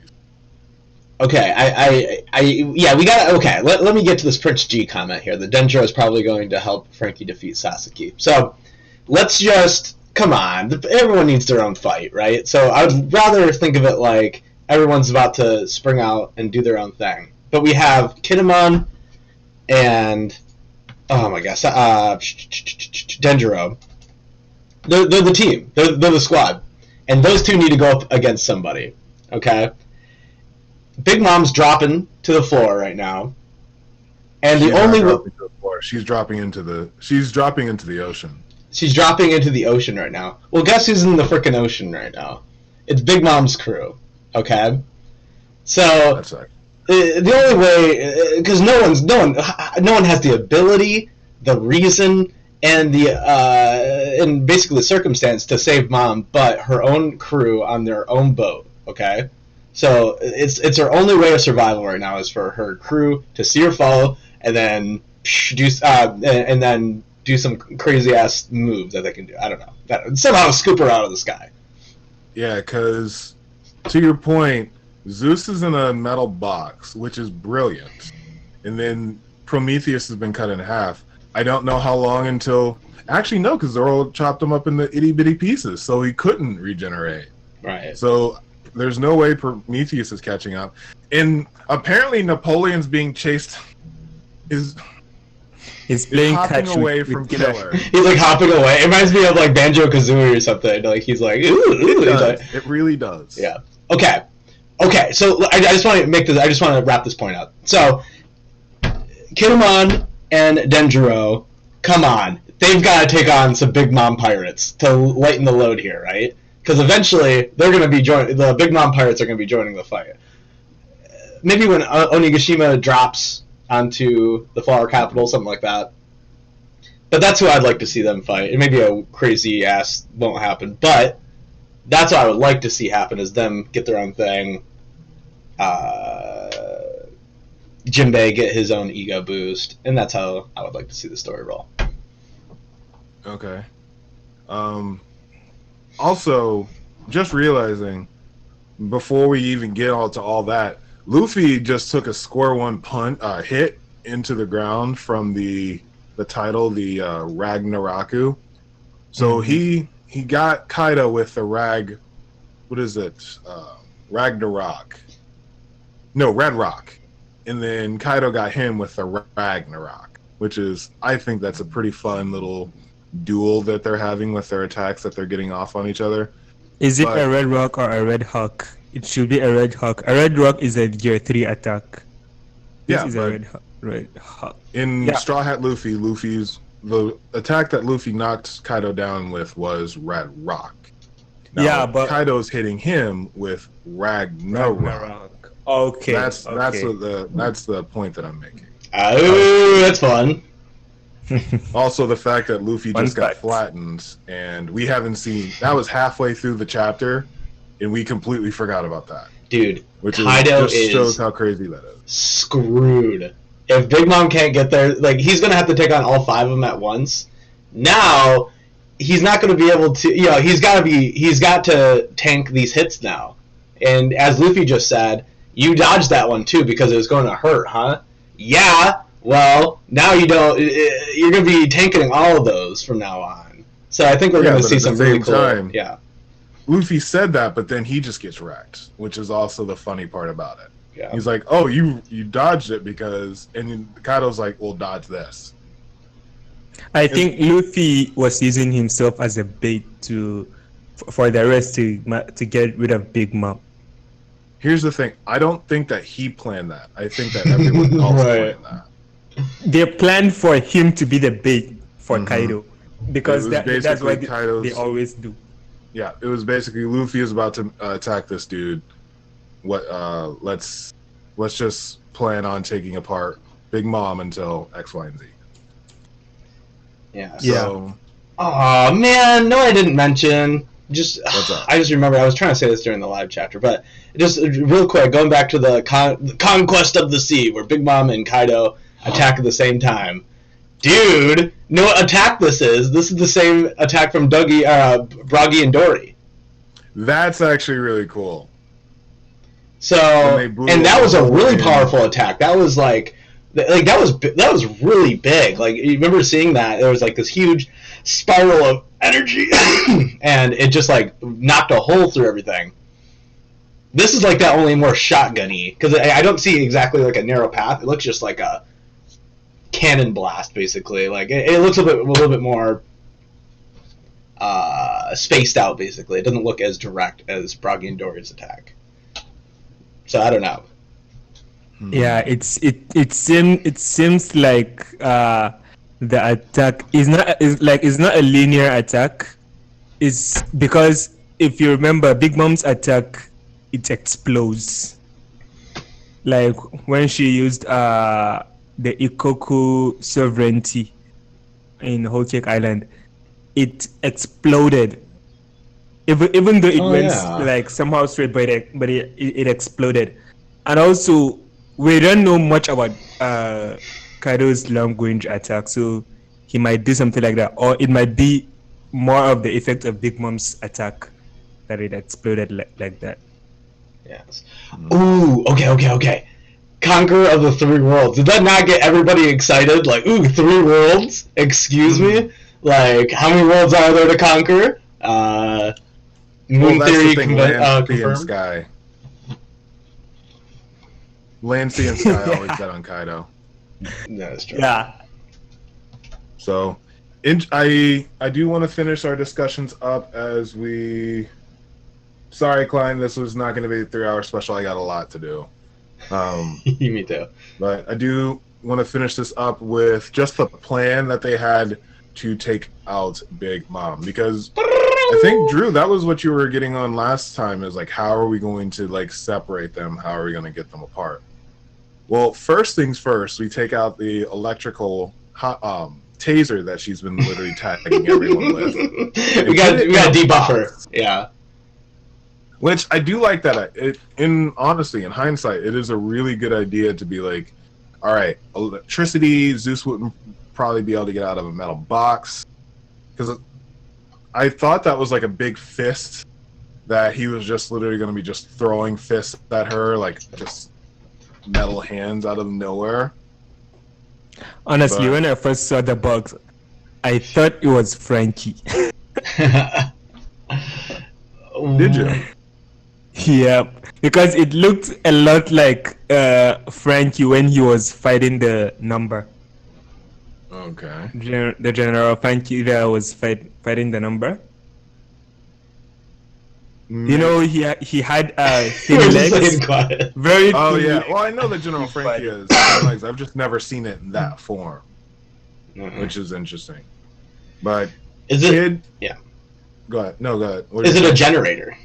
Okay, yeah, we got. Okay, let me get to this Prince G comment here. The Denjiro is probably going to help Frankie defeat Sasaki. So let's just come on. Everyone needs their own fight, right? So I would rather think of it like everyone's about to spring out and do their own thing. But we have Kinemon and oh my gosh, Denjiro. They're the team. They're the squad, and those two need to go up against somebody. Okay. Big Mom's dropping to the floor right now, and She's dropping into the ocean. She's dropping into the ocean right now. Well, guess who's in the frickin' ocean right now? It's Big Mom's crew. Okay, so That's right. The only way, because no one has the ability, the reason, and and basically the circumstance to save Mom, but her own crew on their own boat. Okay. So it's her only way of survival right now is for her crew to see her fall and then do some crazy ass move that they can do. I don't know. Somehow scoop her out of the sky. Yeah, because to your point, Zeus is in a metal box, which is brilliant, and then Prometheus has been cut in half. I don't know how long until. Actually, no, because Zoro chopped him up into itty bitty pieces, so he couldn't regenerate. Right. So. There's no way Prometheus is catching up. And apparently Napoleon's being chased is playing hopping catch away with from Killer. Killer. He's like hopping away. It reminds me of like Banjo-Kazooie or something. Like he's like, ooh. It really does. Yeah. Okay. So I just want to make this. I just want to wrap this point out. So Kinemon and Denjiro, come on, they've got to take on some Big Mom pirates to lighten the load here, right? Because eventually they're going to be the Big Mom pirates are going to be joining the fight. Maybe when Onigashima drops onto the Flower Capital, something like that. But that's who I'd like to see them fight. It may be a crazy ass, won't happen, but that's what I would like to see happen is them get their own thing. Jinbei get his own ego boost, and that's how I would like to see the story roll. Okay. Also, just realizing, before we even get to all that, Luffy just took a square one hit into the ground from the title, the Ragnaroku. So he got Kaido with the Ragnarok. No, Red Rock. And then Kaido got him with the Ragnarok, which is, I think that's a pretty fun little duel that they're having with their attacks that they're getting off on each other. Is it a Red Rock or a Red Hawk? It should be a Red Hawk. A Red Rock is a Gear 3 attack. This is a Red Hawk. In Straw Hat Luffy's the attack that Luffy knocked Kaido down with was Red Rock. Now, but Kaido's hitting him with Ragnarok. Okay. That's the point that I'm making. Oh, that's fun. Also, the fact that Luffy Fun just got fact. flattened, and we haven't seen that was halfway through the chapter, and we completely forgot about that. Dude, Which Kaido just shows is how crazy that is. screwed. If Big Mom can't get there, like, he's gonna have to take on all 5 of them at once. Now, he's not gonna be able to. You know, he's got to tank these hits now. And as Luffy just said, you dodged that one too because it was going to hurt, huh? Yeah. Well, now you don't. You're gonna be tanking all of those from now on. So I think we're gonna see some really cool. Time, yeah. Luffy said that, but then he just gets wrecked, which is also the funny part about it. Yeah. He's like, "Oh, you dodged it because," and Kaido's like, "Well, dodge this." I think Luffy was using himself as a bait for the rest to get rid of Big Mom. Here's the thing: I don't think that he planned that. I think that everyone else Right. planned that. They planned for him to be the bait for Kaido, because It was that's what basically Kaido's- they always do. Yeah, it was basically Luffy is about to attack this dude. What? Let's just plan on taking apart Big Mom until X, Y, and Z. Yeah. So, Oh man, no, I didn't mention. What's up? I just remember I was trying to say this during the live chapter, but just real quick, going back to the conquest of the sea, where Big Mom and Kaido attack at the same time. Dude, know what attack this is? This is the same attack from Broggy and Dory. that's actually really cool. So, When they blew and that up was the a whole really thing. powerful attack. That was that was really big. Like, you remember seeing that? There was like this huge spiral of energy, and it just like knocked a hole through everything. This is like that, only more shotgun-y, because I don't see exactly like a narrow path. It looks just like a cannon blast, basically. Like it looks a little bit more spaced out. Basically, it doesn't look as direct as Broggy and Dory's attack. So I don't know. Yeah, it seems like the attack is not a linear attack. It's because if you remember Big Mom's attack, it explodes. Like when she used the Ikoku sovereignty in Whole Cake Island, it exploded. Even though it went like somehow straight, but it exploded. And also, we don't know much about Kaido's long range attack, so he might do something like that, or it might be more of the effect of Big Mom's attack that it exploded like that. Yes. Ooh, okay. Conqueror of the 3 worlds. Did that not get everybody excited? Like, ooh, 3 worlds? Excuse me? Like, how many worlds are there to conquer? Moon that's Theory the thing, Land, Sea, and confirmed? Sky. Land, Sea, and Sky always bet on Kaido. That's true. Yeah. So, I do want to finish our discussions up as we. Sorry, Klein, this was not going to be a 3-hour special. I got a lot to do. Me too. But I do want to finish this up with just the plan that they had to take out Big Mom, because I think, Drew, that was what you were getting on last time, is like, how are we going to like separate them? How are we going to get them apart? Well, first things first, we take out the electrical taser that she's been literally tagging everyone with. we got to debuff her. Yeah. Which I do like that. In hindsight, it is a really good idea to be like, all right, electricity, Zeus wouldn't probably be able to get out of a metal box. Because I thought that was like a big fist, that he was just literally going to be just throwing fists at her, like just metal hands out of nowhere. Honestly, when I first saw the box, I thought it was Frankie. Did you? Yeah, because it looked a lot like Frankie when he was fighting the number. Okay. The General Frankie that was fighting the number. You know, he had thin legs. Very. Oh thin yeah. legs. Well, I know that General Frankie has thin legs. I've just never seen it in that form, which is interesting. But is it? Yeah. Go ahead. No, go ahead. Is it a generator?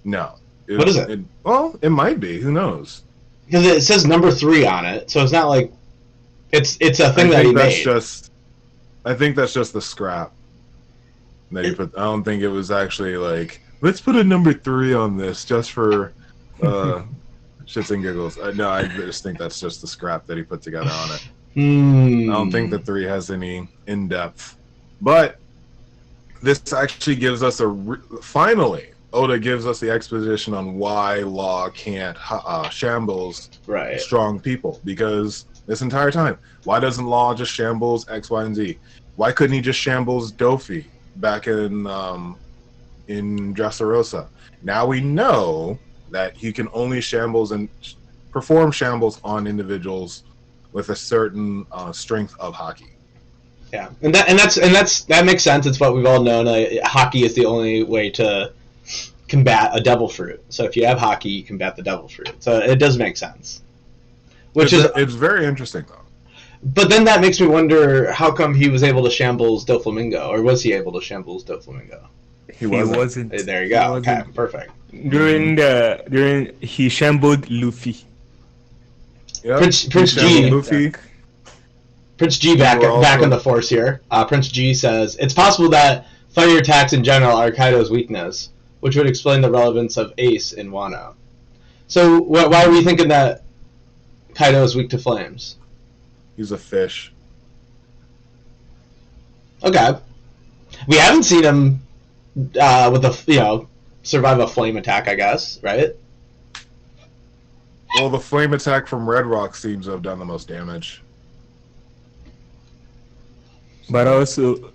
No. What is it? Well, it might be. Who knows? Because it says number 3 on it, so it's not like It's a thing that he made. I think that's just the scrap that he put. I don't think it was actually like, let's put a number 3 on this just for shits and giggles. No, I just think that's just the scrap that he put together on it. I don't think the 3 has any in-depth. But this actually gives us finally, Oda gives us the exposition on why Law can't shambles strong people. Because this entire time, why doesn't Law just shambles X, Y, and Z? Why couldn't he just shambles Dofi back in Dressrosa? Now we know that he can only shambles and perform shambles on individuals with a certain strength of hockey. Yeah, and that makes sense. It's what we've all known. Hockey is the only way to combat a devil fruit. So if you have hockey, you combat the devil fruit. So it does make sense. It's very interesting though. But then that makes me wonder, how come he was able to shambles Doflamingo, or was he able to shambles Doflamingo? He wasn't. There you go. Okay, perfect. During he shambled Luffy. Yep. Prince G. Luffy. Prince G back in the force here. Prince G says, it's possible that fire attacks in general are Kaido's weakness, which would explain the relevance of Ace in Wano. So why are we thinking that Kaido is weak to flames? He's a fish. Okay. We haven't seen him survive a flame attack, I guess, right? Well, the flame attack from Red Rock seems to have done the most damage. But also,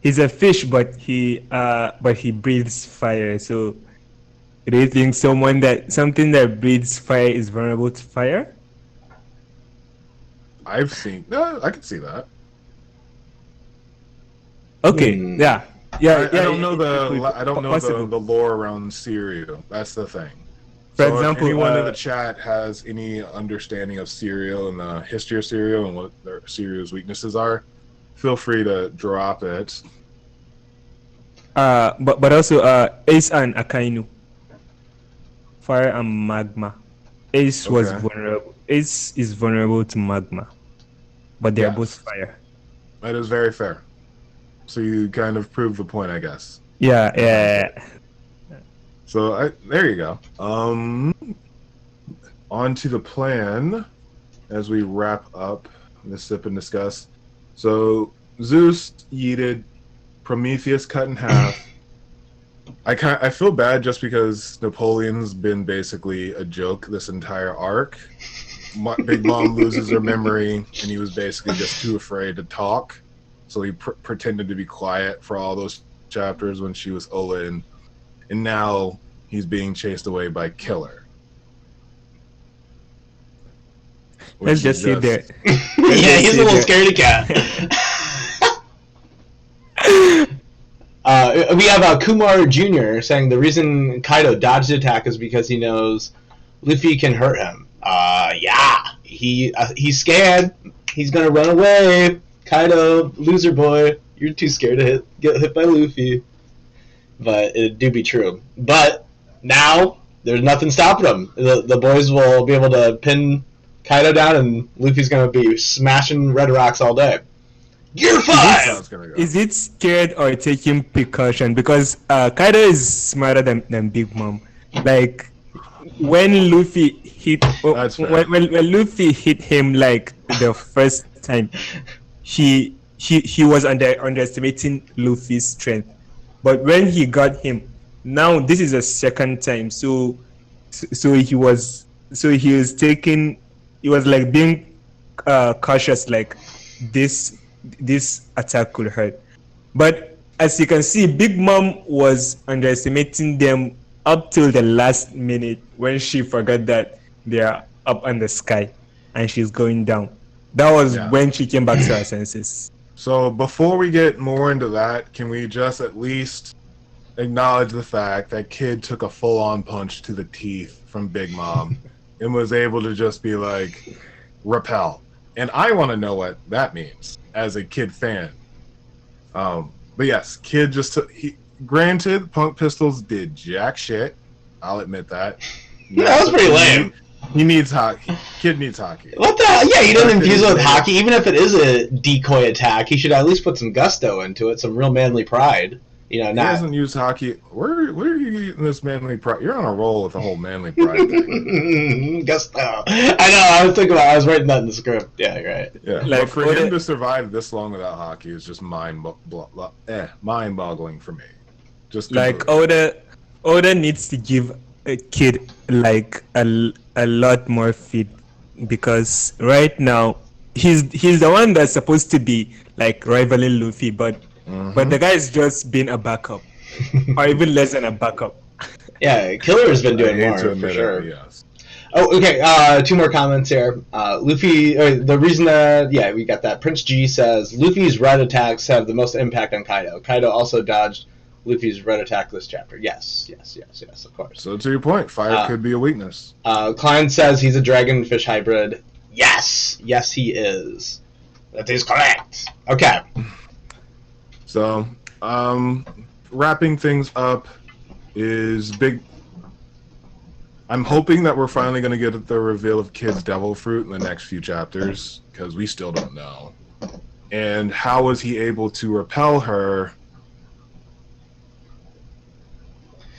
he's a fish, but he breathes fire. So, do you think something that breathes fire is vulnerable to fire? I can see that. Okay, yeah. I don't know the lore around Cereal. That's the thing. For So example, if anyone in the chat has any understanding of Cereal and the history of Cereal and what their Cereal's weaknesses are, feel free to drop it. But also Ace and Akainu, fire and magma. Ace was vulnerable. Ace is vulnerable to magma, but they are both fire. That is very fair. So you kind of proved the point, I guess. Yeah. So there you go. On to the plan as we wrap up this sip and discuss. So Zeus yeeted, Prometheus cut in half. I feel bad just because Napoleon's been basically a joke this entire arc. Big Mom loses her memory, and he was basically just too afraid to talk. So he pretended to be quiet for all those chapters when she was Olin. And now he's being chased away by Killer. Let's just sit there. Yeah, he's a little scaredy cat. We have Kumar Jr. saying the reason Kaido dodged the attack is because he knows Luffy can hurt him. Yeah, he's scared. He's gonna run away. Kaido, loser boy, you're too scared to get hit by Luffy. But it do be true. But now there's nothing stopping them. The boys will be able to pin Kaido down, and Luffy's gonna be smashing red rocks all day. Gear 5! Is it scared or taking precaution? Because Kaido is smarter than Big Mom. Like when Luffy hit when Luffy hit him like the first time, he was underestimating Luffy's strength. But when he got him, now this is the second time. So he was like being cautious, like this attack could hurt. But as you can see, Big Mom was underestimating them up till the last minute when she forgot that they are up in the sky and she's going down. That was when she came back to her senses. So before we get more into that, can we just at least acknowledge the fact that Kid took a full-on punch to the teeth from Big Mom and was able to just be like, repel. And I want to know what that means as a Kid fan. But yes, Kid just took... Granted, Punk Pistols did jack shit. I'll admit that. That was pretty lame. He needs hockey. Kid needs hockey. What the hell? Yeah, he doesn't infuse it with Yeah. hockey. Even if it is a decoy attack, he should at least put some gusto into it, some real manly pride. You know, He not doesn't use hockey. Where are you getting this manly pride? You're on a roll with the whole manly pride thing. gusto. I know. I was writing that in the script. Yeah, you're right. Yeah, Like, but for what him it- to survive this long without hockey is just mind-boggling for me. Just Like completely. Oda needs to give a kid like a lot more feed, because right now he's the one that's supposed to be like rivaling Luffy, but the guy's just been a backup, or even less than a backup. Yeah, Killer's been doing I hate more to for admit sure. it, yes. Oh, okay. 2 more comments here. Luffy. The reason that we got that. Prince G says Luffy's red attacks have the most impact on Kaido. Kaido also dodged Luffy's red attack this chapter. Yes, of course. So to your point, fire could be a weakness. Klein says he's a dragonfish hybrid. Yes, he is. That is correct. Okay. So, wrapping things up is big. I'm hoping that we're finally going to get the reveal of Kid's devil fruit in the next few chapters, because we still don't know. And how was he able to repel her?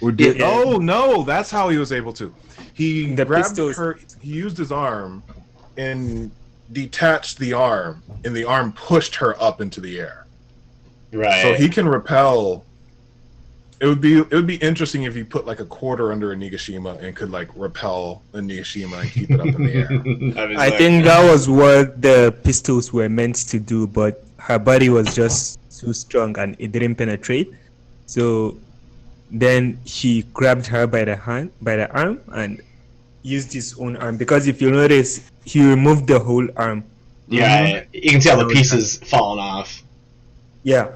Oh no, that's how he was able to. He The grabbed pistols. her. He used his arm and detached the arm, and the arm pushed her up into the air. Right. So he can repel. It would be interesting if he put like a quarter under a Nigashima and could like repel a Nigashima and keep it up in the air. I think that was what the pistols were meant to do, but her body was just too strong and it didn't penetrate. So then he grabbed her by the arm, and used his own arm, because if you notice, he removed the whole arm. Yeah, you can see all the pieces falling off. Yeah.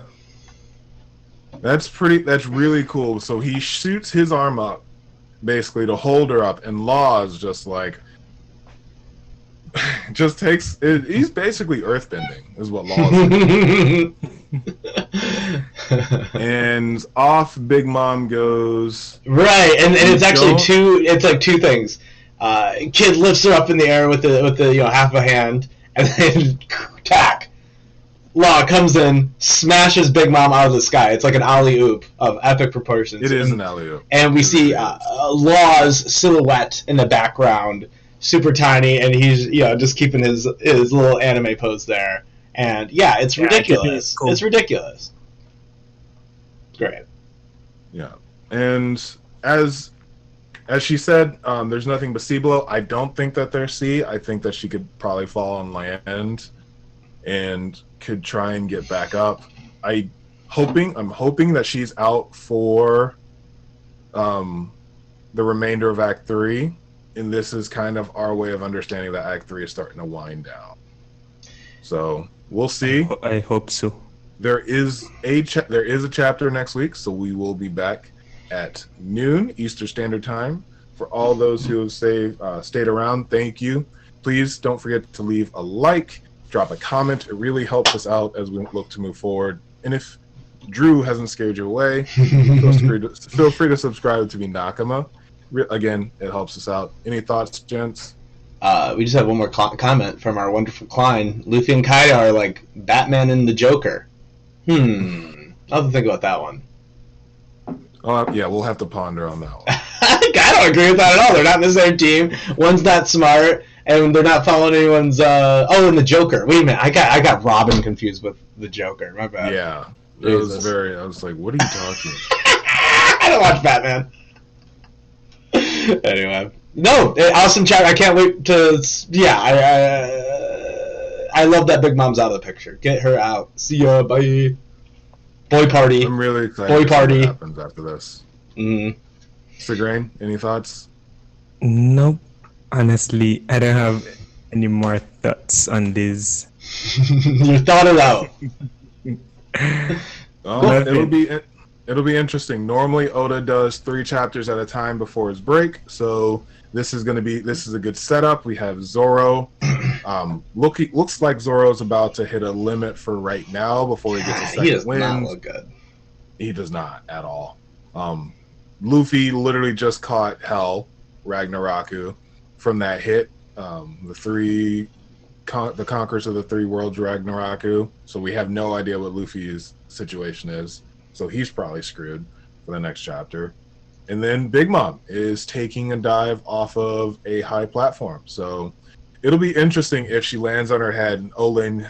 That's really cool. So he shoots his arm up, basically to hold her up, and Law's just like, just takes it. He's basically earthbending, is what Law's doing. And off Big Mom goes. Right, and it's actually Don't- two. It's like 2 things. Kid lifts her up in the air with the half a hand, and then tack. Law comes in, smashes Big Mom out of the sky. It's like an alley oop of epic proportions. It is an alley-oop. And we see Law's silhouette in the background, super tiny, and he's just keeping his little anime pose there. And it's ridiculous. it's cool. It's ridiculous. Great. Yeah, and as she said, there's nothing but sea below. I don't think that there's sea. I think that she could probably fall on land and could try and get back up. I'm hoping that she's out for the remainder of Act 3, and this is kind of our way of understanding that Act 3 is starting to wind down. So we'll see. I hope so. There is a chapter next week, so we will be back at noon Eastern Standard Time. For all those who have stayed around, thank you. Please don't forget to leave a like, drop a comment. It really helps us out as we look to move forward. And if Drew hasn't scared you away, feel free to subscribe to be Nakama. Again, it helps us out. Any thoughts, gents? We just have one more comment from our wonderful Klein. Luffy and Kaido are like Batman and the Joker. I'll have to think about that one. Yeah, we'll have to ponder on that one. I don't agree with that at all. They're not in the same team. One's not smart, and they're not following anyone's. And the Joker. Wait a minute, I got Robin confused with the Joker. My bad. Yeah, Jesus. I was like, what are you talking? I don't watch Batman. Anyway, no, awesome chat. I can't wait to. Yeah, I love that Big Mom's out of the picture. Get her out. See ya. Bye. Boy party. I'm really excited. Boy to see party. what happens after this. Sigrain, any thoughts? Nope. Honestly, I don't have any more thoughts on this. You thought it out. Well, it'll be interesting. Normally, Oda does 3 chapters at a time before his break, so this is a good setup. We have Zoro. Looks like Zoro's about to hit a limit for right now before he gets a second He does wind. not look good. He does not at all. Luffy literally just caught Hell, Ragnaroku, from that hit. The conquerors of the three worlds Ragnaroku. So we have no idea what Luffy's situation is. So he's probably screwed for the next chapter. And then Big Mom is taking a dive off of a high platform. So it'll be interesting if she lands on her head and Olin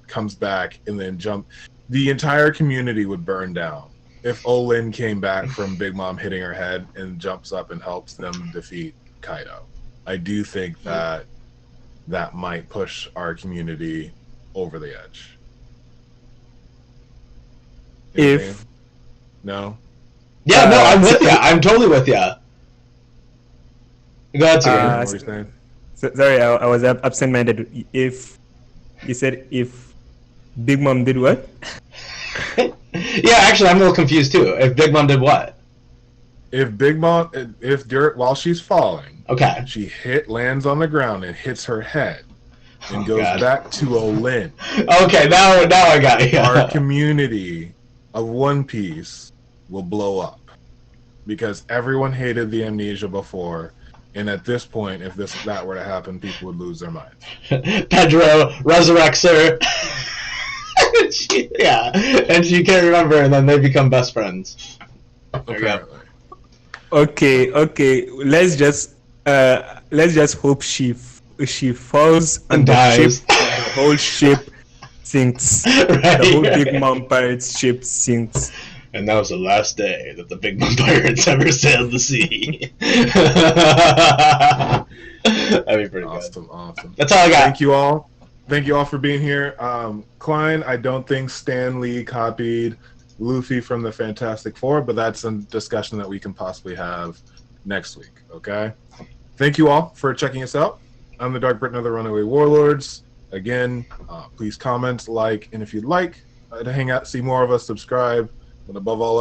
comes back and then the entire community would burn down if Olin came back from Big Mom hitting her head and jumps up and helps them defeat Kaido. I do think that might push our community over the edge. If no. Yeah, no, I'm with you. I'm totally with you. Go ahead, Sugar. Sorry, I was absent-minded. If you said if Big Mom did what? Yeah, actually, I'm a little confused too. If Big Mom did what? If Big Mom, while she's falling, okay, she lands on the ground and hits her head and goes back to Olin. Okay, now I got you. Our community of One Piece will blow up because everyone hated the amnesia before, and at this point, if that were to happen, people would lose their minds. Pedro resurrects her. And she can't remember, and then they become best friends. Apparently. Okay. Let's just hope she falls and on the dies. ship. And the whole ship sinks. Right, the whole Big Mom Pirates ship sinks. And that was the last day that the Big Mom Pirates ever sailed the sea. That'd be pretty awesome, good. Awesome. That's all I got. Thank you all for being here. Klein, I don't think Stan Lee copied Luffy from the Fantastic Four, but that's a discussion that we can possibly have next week, okay? Thank you all for checking us out. I'm the DarkBriton of the Runaway Warlords. Again, please comment, like, and if you'd like to hang out, see more of us, subscribe, and above all